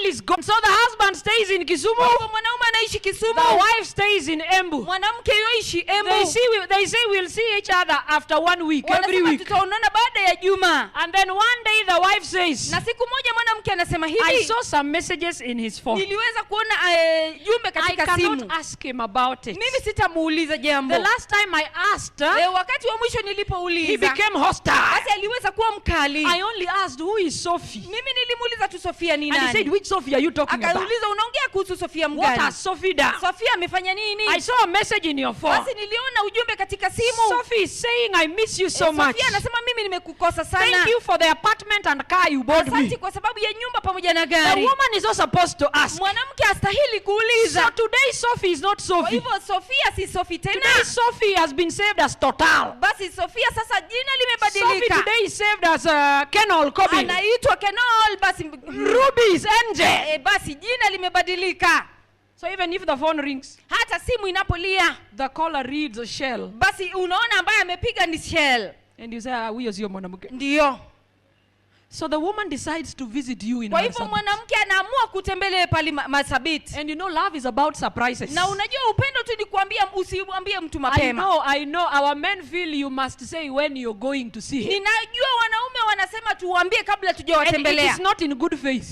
is gone. So the husband stays in Kisumu. Mwanaume anaishi Kisumu. The wife stays in Embu. Mwanamke yoishi Embu. They say we'll see each other after 1 week, every week. Tutaonana baada ya juma. And then one day the wife says, na siku moja mwanamke anasema hivi, I saw some messages in his phone. Niliweza kuona jumbe katika simu. I cannot ask him about it. Mimi sitamuuliza jambo. The last time I asked, wakati wa mwisho nilipouliza, he became hostile. Basi aliweza kuwa mkali. I only asked, who is Sophie? Mimi nilimuuliza tu Sofia ni nani? And he said, which Sophie are you talking about? Akauliza unaongea kuhusu Sofia mgani? What has Sophie done? Sofia amefanya nini? I saw a message in your phone. Basi niliona ujumbe katika simu. Sophie is saying, I miss you so much. Sofia anasema mimi nimekukosa sana. Thank you for the apartment and car you bought me. Asante kwa sababu ya nyumba pamoja na gari. The woman is not supposed to ask. Mwanamke astahili kuuliza. So today Sophie is not Sophie. Kwa hivyo Sofia si Sophie tena. Today Sophie has been saved as Total. Basi Sofia sasa jina limebadilika. Sophie today is saved as Kenol Kobi. Anaitwa Kenol, basi Ruby is Angel. Basi jina limebadilika. So even if the phone rings, hata simu inapolia, the caller reads a shell. Basi unaona ambaye amepiga ni shell. And you say, huyo sio mwanamke. Ndio. So the woman decides to visit you in Marsabit. Kwa hivyo mwanamke anaamua kutembelea pale Marsabit. And you know love is about surprises. Na unajua upendo tu ni kuambia usiambie mtu mapema. I know our men feel you must say when you're going to see him. Ninajua wanaume wanasema tuambie kabla tujawatembelea. It is not in good faith.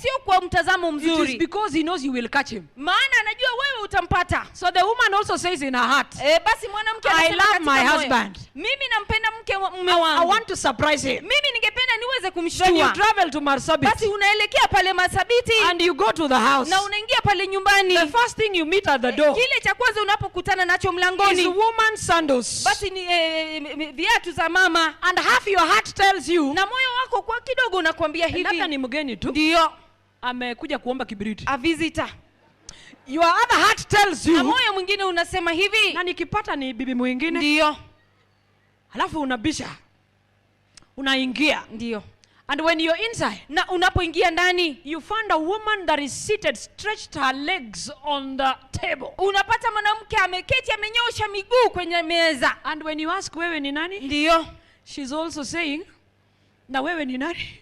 Sio kwa mtazamo mzuri. It is because he knows you will catch him. Maana anajua wewe utampata. So the woman also says in her heart, basi mwanamke anasema I love my husband. Mimi nampenda mume wangu. I want to surprise him. Mimi ningependa niweze kumshtua. When you travel to Marsabit, basi unaelekea pale Marsabit and you go to the house, na unaingia pale nyumbani, the first thing you meet at the door, kile cha kwanza unapokutana nacho mlangoni, is woman's sandals. Basi ni viatu za mama. And half your heart tells you, na moyo wako kwa kidogo unakuambia hivi, labda ni mgeni tu, ndio amekuja kuomba kibiriti, a visitor. Your other heart tells you, na moyo mwingine unasema hivi, na nikipata ni bibi mwingine. Ndio. Halafu unabisha, unaingia. Ndio. And when you're inside, na unapoingia ndani, you find a woman that is seated, stretched her legs on the table. Unapata mwanamke ameketi amenyosha miguu kwenye meza. And when you ask wewe ni nani? Ndio. She's also saying, na wewe ni nani?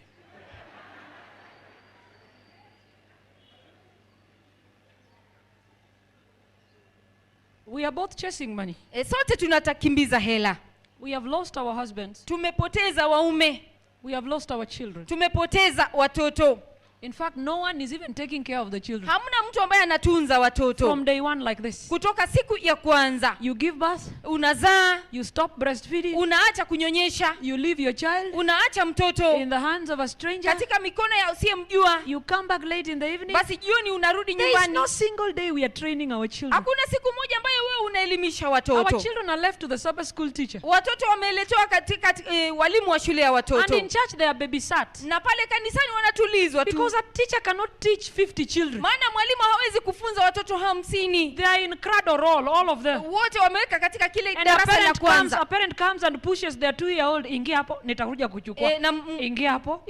We are both chasing money. Sote tunatakimbiza hela. We have lost our husbands. Tumepoteza waume. We have lost our children. Tumepoteza watoto. In fact, no one is even taking care of the children. Hamna mtu ambaye anatunza watoto. From day one like this. Kutoka siku ya kwanza. You give birth. Unazaa. You stop breastfeeding. Unaacha kunyonyesha. You leave your child. Unaacha mtoto in the hands of a stranger. Katika mikono ya usiyemjua. You come back late in the evening. Basi jioni unarudi nyumbani. There is no single day we are training our children. Hakuna siku moja ambayo wewe unaelimisha watoto. Our children are left to the Sabbath school teacher. Watoto wameletwa katika walimu wa shule ya watoto. And in church they are babysat. Na pale kanisani wanatulizwa tu. Because a teacher cannot teach 50 children. Maana mwalimu hawezi kufunza watoto 50. They are in cradle roll, all of them. Wote wameweka katika kile darasa la kwanza. A parent comes and pushes their 2-year-old, ingia hapo, nitakuja kuchukua. Ingia hapo,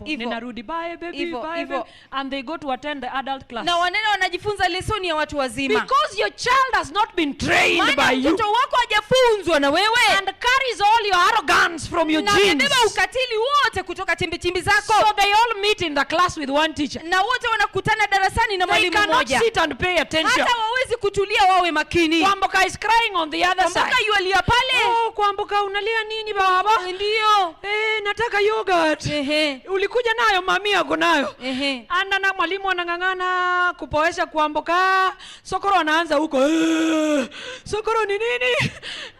ninarudi, bye baby, bye baby. And they go to attend the adult class. Na wanaenda wanajifunza lesoni ya watu wazima. Because your child has not been trained by you. Mtoto wako hajafunzwa na wewe. And carries all your arrogance from your genes. Na beba ukatili wote kutoka chembe zako. So they all meet in the class with one teacher. Na wote wanakutana darasani na mwalimu mmoja. They cannot sit and pay attention. Hata wawezi kutulia wawe makini. Kwamboka is crying on the other side. Kwamboka yualia pale. Kwamboka unalia nini baba? Ndio. Nataka yogurt. Ulikuja nayo mami yako nayo. Anda na mwalimu anang'ang'ana kupoesha Kwamboka. Sokoro anaanza huko. Sokoro ni nini?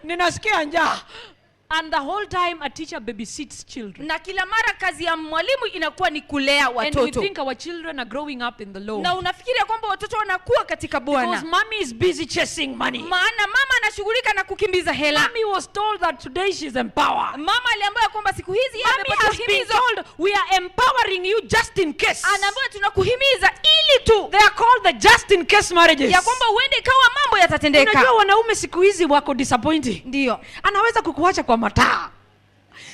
Ninasikia njaa. And the whole time a teacher babysits children. Na kila mara kazi ya mwalimu inakuwa ni kulea watoto. And we think our children are growing up in the Lord. Na unafikiria kwamba watoto wanakuwa katika Bwana. Because mommy is busy chasing money. Maana mama anashughulika na kukimbiza hela. Mommy was told that today she's empowered. Mama aliambiwa kwamba siku hizi amepata himizo. We are empowering you just in case. Anaambiwa tunakuhimiza ili tu. They are called the just in case marriages. Ya kwamba uende kawa mambo yatatendeka. Unajua wanaume siku hizi wako disappointing. Ndio. Anaweza kukuacha kwa mataa.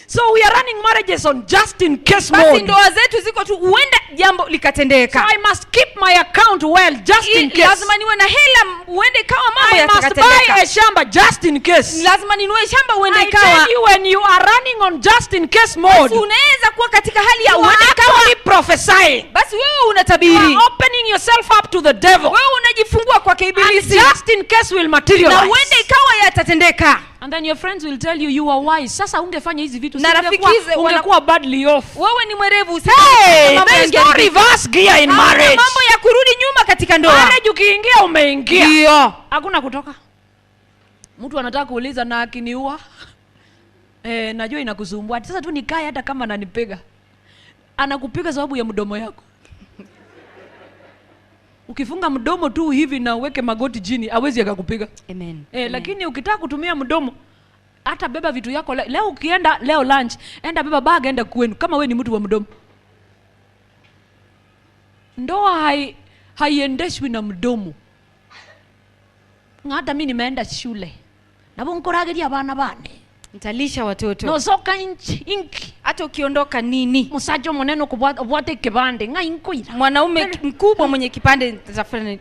So we are running marriages on just in case Basi mode. ndoa zetu ziko tu huenda jambo likatendeka. So I must keep my account well just in case. Lazima niwe na hela huende kama mambo I must yatakatendeka. buy a shamba just in case. Lazima ninunue shamba huende I ikawa. tell you, when you are running on just in case mode, Unaweza kuwa katika hali ya you are huende ikawa. actually prophesying. Basi wewe You unatabiri. are opening yourself up to the devil. Wewe unajifungua kwa And ibilisi. just in case will Na materialize. huende ikawa yatatendeka. And then your friends will tell you you are wise. Sasa ungefanya hizi vitu Na rafikize ungekuwa badly off. Wewe ni mwerevu. Hey, there is no reverse gear in marriage. Mambo ya kurudi nyuma katika ndoa. Marriage ukiingia umeingia. Ndio. Hakuna kutoka. Mtu anataka kuuliza na akiniua. Najua inakusumbua. Sasa tu nikae hata kama ananipiga. Anakupiga sababu ya mdomo yako. Ukifunga mdomo tu hivi na uweke magoti chini, hawezi akakupiga. Amen. Lakini ukitaka kutumia mdomo, hata beba vitu yako leo ukienda leo lunch, enda beba bag enda kwenu kama wewe ni mtu wa mdomo. Ndoa haiendeshwi na mdomo. Hata mimi nimeenda shule. Nabo nkorageria abana bane. Nitalisha watoto. No soka inki. Hata ukiondoka nini? Musajo moneno kubwate kibande nga inkoira. Mwanaume mkubwa mwenye kipande nitafanya